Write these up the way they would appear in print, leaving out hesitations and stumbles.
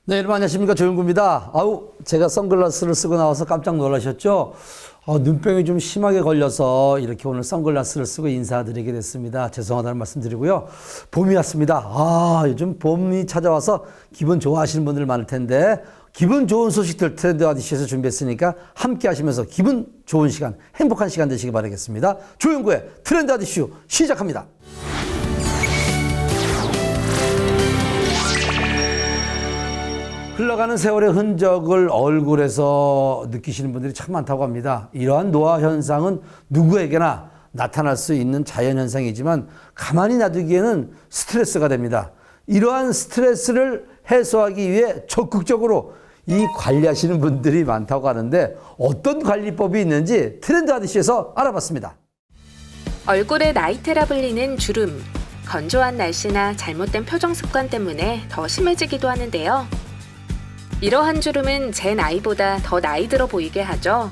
네, 여러분 안녕하십니까. 조영구입니다. 제가 선글라스를 쓰고 나와서 깜짝 놀라셨죠? 눈병이 좀 심하게 걸려서 이렇게 오늘 선글라스를 쓰고 인사드리게 됐습니다. 죄송하다는 말씀 드리고요. 봄이 왔습니다. 요즘 봄이 찾아와서 기분 좋아하시는 분들 많을 텐데 기분 좋은 소식들 트렌드 아디쇼에서 준비했으니까 함께 하시면서 기분 좋은 시간, 행복한 시간 되시기 바라겠습니다. 조영구의 트렌드 아디쇼 시작합니다. 흘러가는 세월의 흔적을 얼굴에서 느끼시는 분들이 참 많다고 합니다. 이러한 노화 현상은 누구에게나 나타날 수 있는 자연현상이지만 가만히 놔두기에는 스트레스가 됩니다. 이러한 스트레스를 해소하기 위해 적극적으로 이 관리하시는 분들이 많다고 하는데 어떤 관리법이 있는지 트렌드 아디쇼에서 알아봤습니다. 얼굴에 나이테라 불리는 주름, 건조한 날씨나 잘못된 표정 습관 때문에 더 심해지기도 하는데요. 이러한 주름은 제 나이보다 더 나이 들어 보이게 하죠.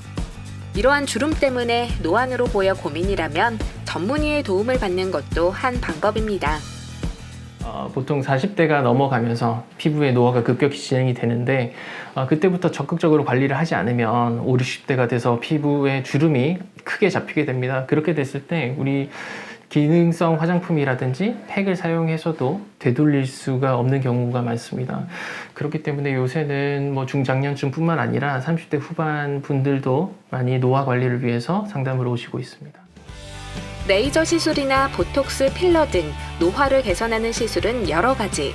이러한 주름 때문에 노안으로 보여 고민이라면 전문의의 도움을 받는 것도 한 방법입니다. 보통 40대가 넘어가면서 피부의 노화가 급격히 진행이 되는데 그때부터 적극적으로 관리를 하지 않으면 50, 60대가 돼서 피부에 주름이 크게 잡히게 됩니다. 그렇게 됐을 때 우리 기능성 화장품이라든지 팩을 사용해서도 되돌릴 수가 없는 경우가 많습니다. 그렇기 때문에 요새는 중장년층뿐만 아니라 30대 후반 분들도 많이 노화 관리를 위해서 상담을 오시고 있습니다. 레이저 시술이나 보톡스, 필러 등 노화를 개선하는 시술은 여러 가지.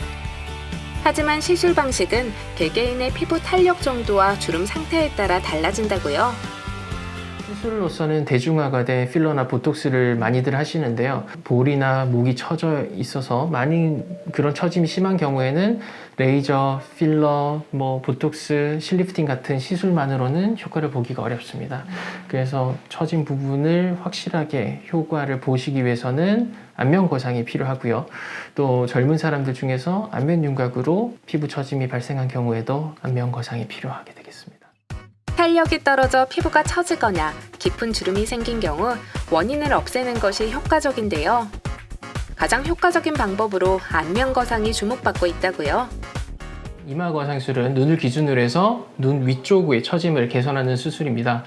하지만 시술 방식은 개개인의 피부 탄력 정도와 주름 상태에 따라 달라진다고요. 시술로서는 대중화가 된 필러나 보톡스를 많이들 하시는데요. 볼이나 목이 처져 있어서 많이 그런 처짐이 심한 경우에는 레이저, 필러, 보톡스, 실리프팅 같은 시술만으로는 효과를 보기가 어렵습니다. 그래서 처진 부분을 확실하게 효과를 보시기 위해서는 안면 거상이 필요하고요. 또 젊은 사람들 중에서 안면 윤곽으로 피부 처짐이 발생한 경우에도 안면 거상이 필요하게 되겠습니다. 탄력이 떨어져 피부가 처지거나 깊은 주름이 생긴 경우 원인을 없애는 것이 효과적인데요. 가장 효과적인 방법으로 안면 거상이 주목받고 있다고요. 이마 거상술은 눈을 기준으로 해서 눈 위쪽의 처짐을 개선하는 수술입니다.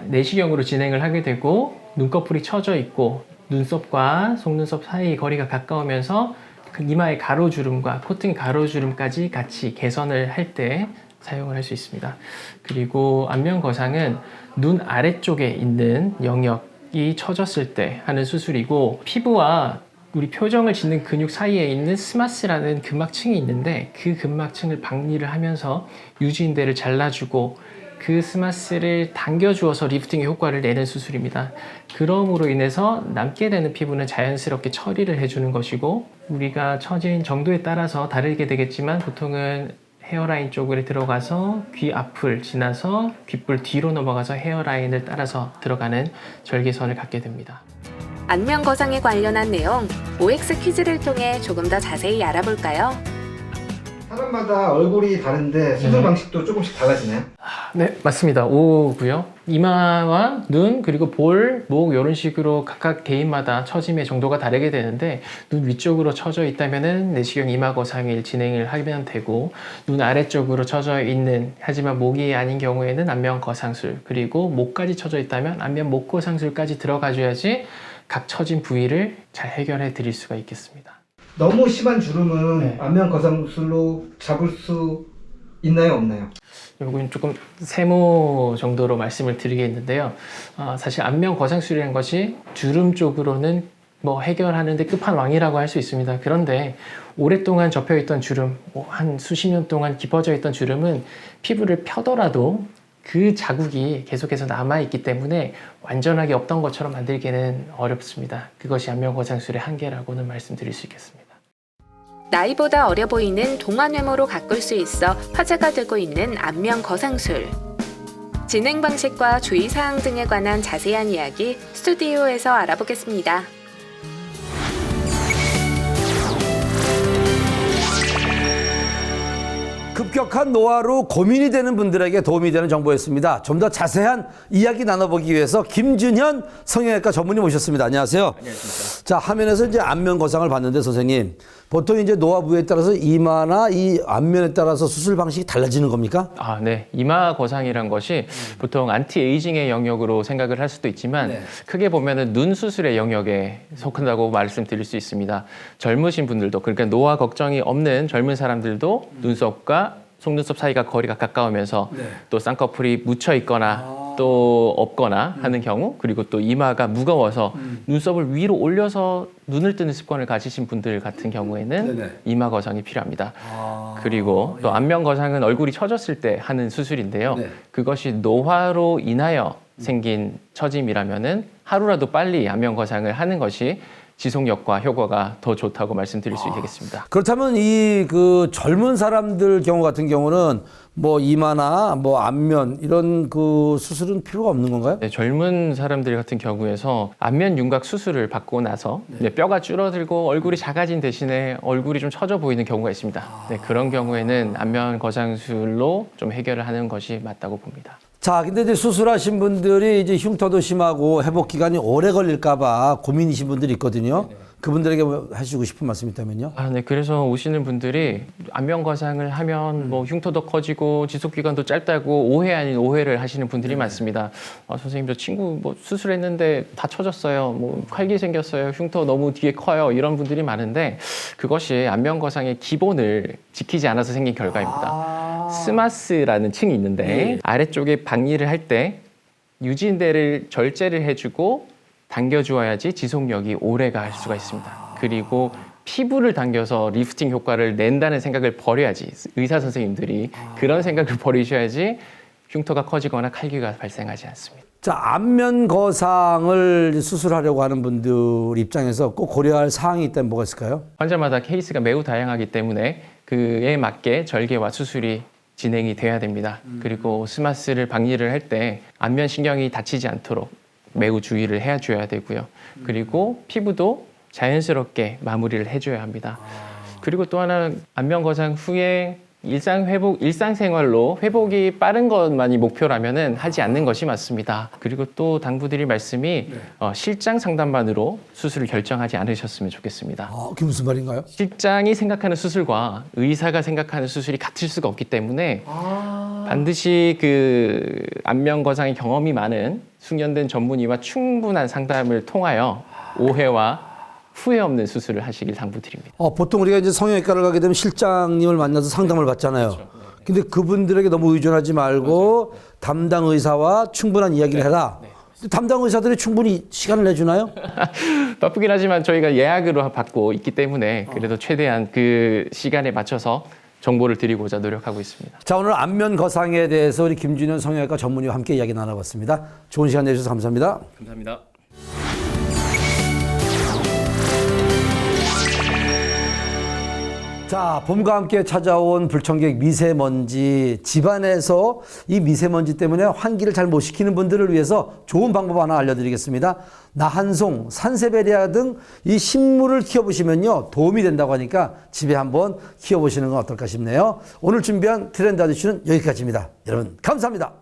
내시경으로 진행을 하게 되고 눈꺼풀이 처져 있고 눈썹과 속눈썹 사이 거리가 가까우면서 그 이마의 가로주름과 콧등 가로주름까지 같이 개선을 할 때 사용을 할 수 있습니다. 그리고 안면 거상은 눈 아래쪽에 있는 영역이 처졌을 때 하는 수술이고 피부와 우리 표정을 짓는 근육 사이에 있는 스마스라는 근막층이 있는데 그 근막층을 박리를 하면서 유지인대를 잘라주고 그 스마스를 당겨주어서 리프팅의 효과를 내는 수술입니다. 그럼으로 인해서 남게 되는 피부는 자연스럽게 처리를 해주는 것이고 우리가 처진 정도에 따라서 다르게 되겠지만 보통은 헤어라인 쪽으로 들어가서 귀 앞을 지나서 귓불 뒤로 넘어가서 헤어라인을 따라서 들어가는 절개선을 갖게 됩니다. 안면 거상에 관련한 내용 OX 퀴즈를 통해 조금 더 자세히 알아볼까요? 사람마다 얼굴이 다른데 수술 방식도 조금씩 달라지나요? 네, 맞습니다. 오고요. 이마와 눈 그리고 볼, 목 이런 식으로 각각 개인마다 처짐의 정도가 다르게 되는데 눈 위쪽으로 처져 있다면은 내시경 이마 거상을 진행을 하면 되고 눈 아래쪽으로 처져 있는 하지만 목이 아닌 경우에는 안면 거상술 그리고 목까지 처져 있다면 안면 목 거상술까지 들어가줘야지 각 처진 부위를 잘 해결해 드릴 수가 있겠습니다. 너무 심한 주름은 네. 안면 거상술로 잡을 수 있나요, 없나요? 이건 조금 세모 정도로 말씀을 드리겠는데요. 사실 안면 거상술이라는 것이 주름 쪽으로는 해결하는데 끝판왕이라고 할 수 있습니다. 그런데 오랫동안 접혀있던 주름, 한 수십 년 동안 깊어져 있던 주름은 피부를 펴더라도 그 자국이 계속해서 남아있기 때문에 완전하게 없던 것처럼 만들기는 어렵습니다. 그것이 안면 거상술의 한계라고는 말씀드릴 수 있겠습니다. 나이보다 어려 보이는 동안 외모로 가꿀 수 있어 화제가 되고 있는 안면 거상술. 진행 방식과 주의사항 등에 관한 자세한 이야기 스튜디오에서 알아보겠습니다. 급격한 노화로 고민이 되는 분들에게 도움이 되는 정보였습니다. 좀 더 자세한 이야기 나눠보기 위해서 김준현 성형외과 전문의 모셨습니다. 안녕하세요. 안녕하십니까. 자, 화면에서 이제 안면 거상을 봤는데 선생님, 보통 이제 노화 부위에 따라서 이마나 이 안면에 따라서 수술 방식이 달라지는 겁니까? 아, 네. 이마 거상이란 것이 보통 안티에이징의 영역으로 생각을 할 수도 있지만 네. 크게 보면은 눈 수술의 영역에 속한다고 말씀드릴 수 있습니다. 젊으신 분들도 그러니까 노화 걱정이 없는 젊은 사람들도 눈썹과 속눈썹 사이가 거리가 가까우면서 네. 또 쌍꺼풀이 묻혀 있거나 또 없거나 하는 경우 그리고 또 이마가 무거워서 눈썹을 위로 올려서 눈을 뜨는 습관을 가지신 분들 같은 경우에는 네네. 이마 거상이 필요합니다. 그리고 또 안면 거상은 얼굴이 처졌을 때 하는 수술인데요. 네. 그것이 노화로 인하여 생긴 처짐이라면은 하루라도 빨리 안면 거상을 하는 것이 지속력과 효과가 더 좋다고 말씀드릴 수 있겠습니다. 그렇다면 이 그 젊은 사람들 경우 같은 경우는 뭐 이마나 뭐 안면 이런 그 수술은 필요가 없는 건가요? 네, 젊은 사람들 같은 경우에서 안면 윤곽 수술을 받고 나서 이제 뼈가 줄어들고 얼굴이 작아진 대신에 얼굴이 좀 처져 보이는 경우가 있습니다. 네, 그런 경우에는 안면 거상술로 좀 해결을 하는 것이 맞다고 봅니다. 자, 근데 이제 수술하신 분들이 이제 흉터도 심하고 회복 기간이 오래 걸릴까봐 고민이신 분들이 있거든요. 그분들에게 뭐 하시고 싶은 말씀이 있다면요? 아, 네. 그래서 오시는 분들이 안면 거상을 하면 뭐 흉터도 커지고 지속 기간도 짧다고 오해 아닌 오해를 하시는 분들이 많습니다. 선생님 저 친구 뭐 수술했는데 다 처졌어요. 뭐 칼기 생겼어요. 흉터 너무 뒤에 커요. 이런 분들이 많은데 그것이 안면 거상의 기본을 지키지 않아서 생긴 결과입니다. 스마스라는 층이 있는데 아래쪽에 박리를 할 때 유진대를 절제를 해주고 당겨주어야지 지속력이 오래 갈 수가 있습니다. 그리고 피부를 당겨서 리프팅 효과를 낸다는 생각을 버려야지 의사 선생님들이 그런 생각을 버리셔야지 흉터가 커지거나 칼기가 발생하지 않습니다. 자, 안면 거상을 수술하려고 하는 분들 입장에서 꼭 고려할 사항이 있다면 뭐가 있을까요? 환자마다 케이스가 매우 다양하기 때문에 그에 맞게 절개와 수술이 진행이 돼야 됩니다. 그리고 스마스를 박리를 할 때 안면 신경이 다치지 않도록 매우 주의를 해줘야 되고요. 그리고 피부도 자연스럽게 마무리를 해줘야 합니다. 그리고 또 하나 안면 거상 후에 일상생활로 회복이 빠른 것만이 목표라면은 하지 않는 것이 맞습니다. 그리고 또 당부드릴 말씀이 실장 상담만으로 수술을 결정하지 않으셨으면 좋겠습니다. 그게 무슨 말인가요? 실장이 생각하는 수술과 의사가 생각하는 수술이 같을 수가 없기 때문에 반드시 그 안면 거상의 경험이 많은 숙련된 전문의와 충분한 상담을 통하여 오해와 후회 없는 수술을 하시길 당부드립니다. 보통 우리가 이제 성형외과를 가게 되면 실장님을 만나서 상담을 받잖아요. 근데 그분들에게 너무 의존하지 말고 담당 의사와 충분한 이야기를 해라. 근데 담당 의사들이 충분히 시간을 내주나요? 바쁘긴 하지만 저희가 예약으로 받고 있기 때문에 그래도 최대한 그 시간에 맞춰서 정보를 드리고자 노력하고 있습니다. 자, 오늘 안면 거상에 대해서 우리 김준현 성형외과 전문의와 함께 이야기 나눠봤습니다. 좋은 시간 내주셔서 감사합니다. 감사합니다. 자, 봄과 함께 찾아온 불청객 미세먼지, 집안에서 이 미세먼지 때문에 환기를 잘 못 시키는 분들을 위해서 좋은 방법 하나 알려드리겠습니다. 나한송, 산세베리아 등 이 식물을 키워보시면요 도움이 된다고 하니까 집에 한번 키워보시는 건 어떨까 싶네요. 오늘 준비한 트렌드 아저씨는 여기까지입니다. 여러분 감사합니다.